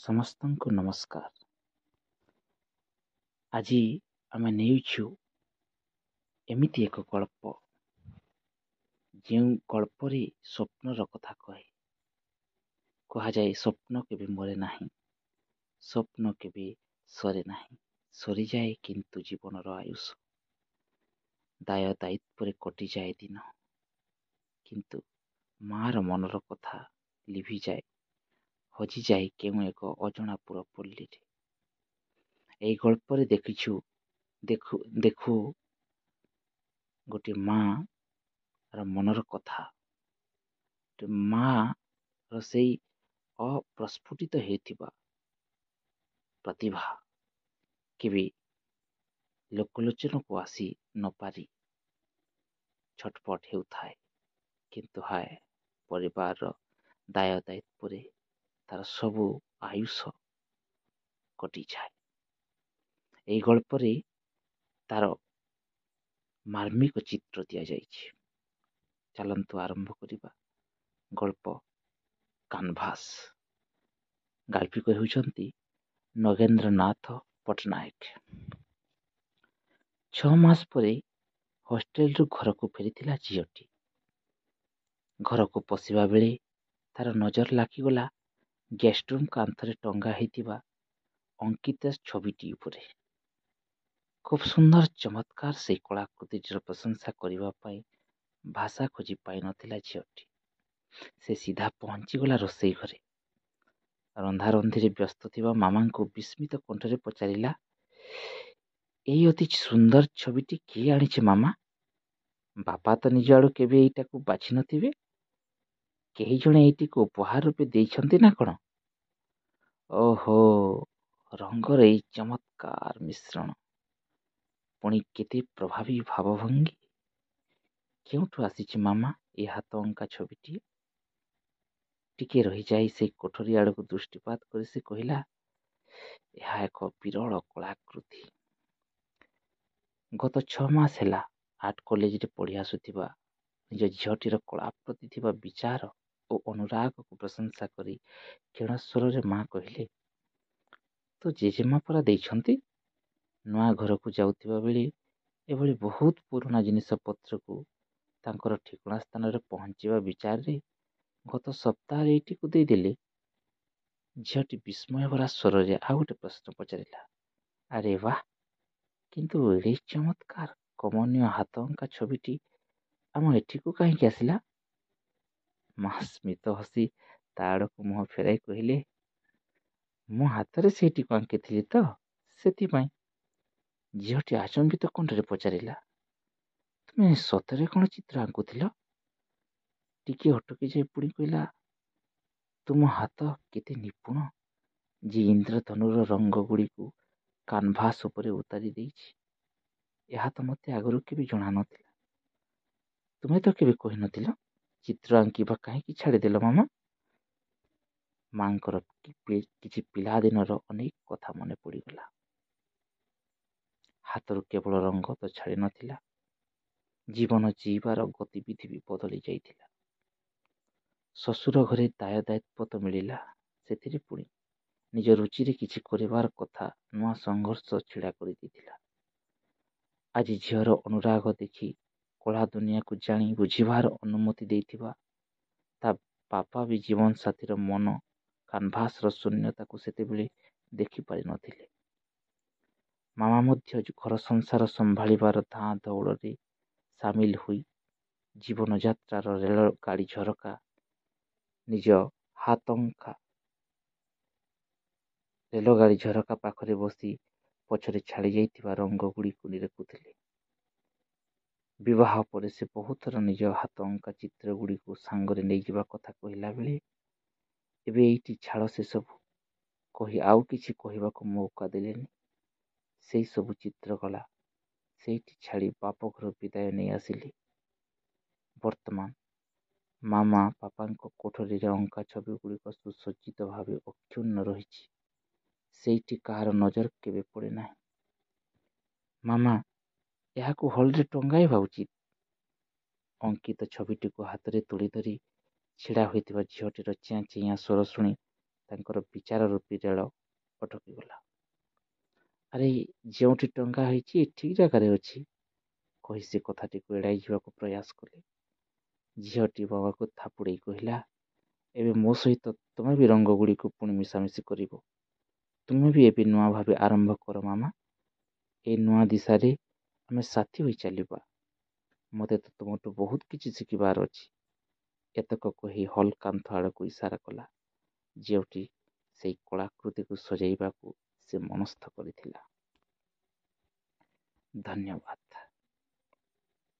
ସମସ୍ତଙ୍କୁ ନମସ୍କାର। ଆଜି ଆମେ ନେଇଛୁ ଏମିତି ଏକ ଗଳ୍ପ, ଯେଉଁ ଗଳ୍ପରେ ସ୍ୱପ୍ନର କଥା କହେ। କୁହାଯାଏ ସ୍ୱପ୍ନ କେବେ ମରେ ନାହିଁ, ସ୍ୱପ୍ନ କେବେ ସରେ ନାହିଁ। ସରିଯାଏ କିନ୍ତୁ ଜୀବନର ଆୟୁଷ, ଦାୟ ଦାୟିତ୍ୱରେ କଟିଯାଏ ଦିନ, କିନ୍ତୁ ମାର ମନର କଥା ଲିଭିଯାଏ, ହଜିଯାଏ କେଉଁ ଏକ ଅଜଣା ପୁର ପଲ୍ଲୀରେ। এই ଗଳ୍ପରେ ଦେଖୁ ଗୋଟିଏ ମାର ମନର କଥା। ମାର ସେଇ ଅପ୍ରସ୍ଫୁଟିତ ହେଉଥିବା ପ୍ରତିଭା କେବେ ଲୋକଲୋଚନକୁ ଆସି ନପାରି ଛଟପଟ ହେଉଥାଏ, କିନ୍ତୁ ହାୟ ପରିବାରର ଦାୟ ଦାୟିତ୍ୱରେ ତାର ସବୁ ଆୟୁଷ କଟିଯାଏ। এই ଗଳ୍ପରେ ତାର ମାର୍ମିକ ଚିତ୍ର ଦିଆଯାଇଛି। ଚାଲନ୍ତୁ ଆରମ୍ଭ କରିବା ଗଳ୍ପ କାନଭାସ। ଗାଳ୍ପିକ ହେଉଛନ୍ତି ନଗେନ୍ଦ୍ରନାଥ ପଟ୍ଟନାୟକ। 6 ମାସ ପରେ ହଷ୍ଟେଲରୁ ଘରକୁ ଫେରିଥିଲା ଝିଅଟି। ଘରକୁ ପଶିବା ବେଳେ ତାର ନଜର ଲାଗିଗଲା ଗେଷ୍ଟରୁମ୍ କାନ୍ଥରେ ଟଙ୍ଗା ହେଇଥିବା ଅଙ୍କିତା ଛବିଟି ଉପରେ। ଖୁବ୍ ସୁନ୍ଦର ଚମତ୍କାର ସେଇ କଳାକୃତିଟିର ପ୍ରଶଂସା କରିବା ପାଇଁ ଭାଷା ଖୋଜି ପାଇନଥିଲା ଝିଅଟି। ସେ ସିଧା ପହଞ୍ଚିଗଲା ରୋଷେଇ ଘରେ। ରନ୍ଧାରନ୍ଧିରେ ବ୍ୟସ୍ତ ଥିବା ମାମାଙ୍କୁ ବିସ୍ମିତ କଣ୍ଠରେ ପଚାରିଲା, ଏଇ ଅତି ସୁନ୍ଦର ଛବିଟି କିଏ ଆଣିଛି ମାମା? ବାପା ତ ନିଜ ଆଡୁ କେବେ ଏଇଟାକୁ ବାଛି ନଥିବେ। କେହି ଜଣେ ଏଇଟିକୁ ଉପହାର ରୂପେ ଦେଇଛନ୍ତି ନା କଣ? ଓହୋ, ରଙ୍ଗର ଏଇ ଚମତ୍କାର ମିଶ୍ରଣ, ପୁଣି କେତେ ପ୍ରଭାବୀ ଭାବଭଙ୍ଗୀ। କେଉଁଠୁ ଆସିଛି ମାମା ଏ ହାତ ଅଙ୍କା ଛବିଟିଏ? ଟିକେ ରହିଯାଇ ସେଇ କୋଠରୀ ଆଡକୁ ଦୃଷ୍ଟିପାତ କରି ସେ କହିଲା, ଏହା ଏକ ବିରଳ କଳାକୃତି। ଗତ 6 ମାସ ହେଲା ଆର୍ଟ କଲେଜରେ ପଢି ଆସୁଥିବା ନିଜ ଝିଅଟିର କଳା ପ୍ରତି ଥିବା ବିଚାର ଓ ଅନୁରାଗକୁ ପ୍ରଶଂସା କରି କ୍ଷୀଣ ସ୍ୱରରେ ମା କହିଲେ, ତ ଜେଜେମା ପରା ଦେଇଛନ୍ତି। ନୂଆ ଘରକୁ ଯାଉଥିବା ବେଳେ ଏଭଳି ବହୁତ ପୁରୁଣା ଜିନିଷ ପତ୍ରକୁ ତାଙ୍କର ଠିକଣା ସ୍ଥାନରେ ପହଞ୍ଚିବା ବିଚାରରେ ଗତ ସପ୍ତାହରେ ଏଇଟିକୁ ଦେଇଦେଲେ। ଝିଅଟି ବିସ୍ମୟ ଭରା ସ୍ୱରରେ ଆଉ ଗୋଟେ ପ୍ରଶ୍ନ ପଚାରିଲା, ଆରେ ବାଃ, କିନ୍ତୁ ଏଡ଼େ ଚମତ୍କାର କମନୀୟ ହାତ ଅଙ୍କା ଛବିଟି ଆମ ଏଠିକୁ କାହିଁକି ଆସିଲା? ମା ସ୍ମିତ ହସି ତା ଆଡ଼କୁ ମୁହଁ ଫେରାଇ କହିଲେ, ମୁଁ ହାତରେ ସେଇଟିକୁ ଆଙ୍କିଥିଲି ତ, ସେଥିପାଇଁ। ଝିଅଟି ଆଚମ୍ବିତ କଣ୍ଠରେ ପଚାରିଲା, ତୁମେ ସତରେ କଣ ଚିତ୍ର ଆଙ୍କୁଥିଲ? ଟିକେ ଅଟକି ଯାଇ ପୁଣି କହିଲା, ତୁମ ହାତ କେତେ ନିପୁଣ ଯେ ଇନ୍ଦ୍ରଧନୁର ରଙ୍ଗ ଗୁଡ଼ିକୁ କାନଭାସ ଉପରେ ଉତାରି ଦେଇଛି। ଏହା ତ ମୋତେ ଆଗରୁ କେବେ ଜଣା ନଥିଲା। ତୁମେ ତ କେବେ କହିନଥିଲ ଚିତ୍ର ଆଙ୍କିବା କାହିଁକି ଛାଡ଼ିଦେଲ ମାମା? ମାଙ୍କର କିଛି ପିଲାଦିନର ଅନେକ କଥା ମନେ ପଡ଼ିଗଲା। ହାତରୁ କେବଳ ରଙ୍ଗ ତ ଛାଡ଼ି ନଥିଲା, ଜୀବନ ଜୀଇବାର ଗତିବିଧି ବି ବଦଳି ଯାଇଥିଲା। ଶ୍ୱଶୁର ଘରେ ଦାୟ ଦାୟିତ୍ୱ ତ ମିଳିଲା, ସେଥିରେ ପୁଣି ନିଜ ରୁଚିରେ କିଛି କରିବାର କଥା ନୂଆ ସଂଘର୍ଷ ଛିଡ଼ା କରିଦେଇଥିଲା। ଆଜି ଝିଅର ଅନୁରାଗ ଦେଖି କଳା ଦୁନିଆକୁ ଜାଣି ବୁଝିବାର ଅନୁମତି ଦେଇଥିବା ତା ବାପା ବି ଜୀବନ ସାଥୀର ମନ କାନଭାସର ଶୂନ୍ୟତାକୁ ସେତେବେଳେ ଦେଖିପାରିନଥିଲେ। ମାମା ମଧ୍ୟ ଘର ସଂସାର ସମ୍ଭାଳିବାର ଧାଁ ଦୌଡ଼ରେ ସାମିଲ ହୋଇ ଜୀବନଯାତ୍ରାର ରେଳଗାଡ଼ି ଝରକା ନିଜ ରେଳଗାଡ଼ି ଝରକା ପାଖରେ ବସି ପଛରେ ଛାଡ଼ି ଯାଇଥିବା ରଙ୍ଗ ଗୁଡ଼ିକୁ ଦେଖୁଥିଲେ। ବିବାହ ପରେ ସେ ବହୁଥର ନିଜ ହାତ ଅଙ୍କା ଚିତ୍ର ଗୁଡ଼ିକୁ ସାଙ୍ଗରେ ନେଇଯିବା କଥା କହିଲା ବେଳେ ଏବେ ଏଇଠି ଛାଡ଼ ସେସବୁ କହି ଆଉ କିଛି କହିବାକୁ ମୌକା ଦେଲେନି। ସେଇ ସବୁ ଚିତ୍ରକଳା ସେଇଠି ଛାଡ଼ି ବାପଘର ବିଦାୟ ନେଇ ଆସିଲି। ବର୍ତ୍ତମାନ ମାମା ବାପାଙ୍କ କୋଠରୀରେ ଅଙ୍କା ଛବି ଗୁଡ଼ିକ ସୁସଜ୍ଜିତ ଭାବେ ଅକ୍ଷୁଣ୍ଣ ରହିଛି। ସେଇଠି କାହାର ନଜର କେବେ ପଡ଼େ ନାହିଁ। ମାମା, ଏହାକୁ ହଲରେ ଟଙ୍ଗାଇବା ଉଚିତ। ଅଙ୍କିତ ଛବିଟିକୁ ହାତରେ ତୁଳି ଧରି ଛିଡ଼ା ହୋଇଥିବା ଝିଅଟିର ଚିଆଁ ଚିଆଁ ସ୍ୱର ଶୁଣି ତାଙ୍କର ବିଚାର ରୂପୀ ରେଳ ଅଟକିଗଲା। ଆରେ ଯେଉଁଠି ଟଙ୍କା ହେଇଛି ଠିକ୍ ଜାଗାରେ ଅଛି କହି ସେ କଥାଟିକୁ ଏଡ଼ାଇ ଯିବାକୁ ପ୍ରୟାସ କଲେ। ଝିଅଟି ବାବାକୁ ଥାପୁଡ଼େଇ କହିଲା, ଏବେ ମୋ ସହିତ ତୁମେ ବି ରଙ୍ଗ ଗୁଡ଼ିକୁ ପୁଣି ମିଶାମିଶି କରିବ। ତୁମେ ବି ଏବେ ନୂଆ ଭାବେ ଆରମ୍ଭ କର ମାମା। ଏ ନୂଆ ଦିଶାରେ ଆମେ ସାଥୀ ହୋଇ ଚାଲିବା। ମୋତେ ତ ତୁମଠୁ ବହୁତ କିଛି ଶିଖିବାର ଅଛି। ଏତକ କହି ହଲ୍ କାନ୍ଥ ଆଡ଼କୁ ଇସାରା କଲା, ଯେଉଁଠି ସେଇ କଳାକୃତିକୁ ସଜେଇବାକୁ ସେ ମନସ୍ଥ କରିଥିଲା। ଧନ୍ୟବାଦ।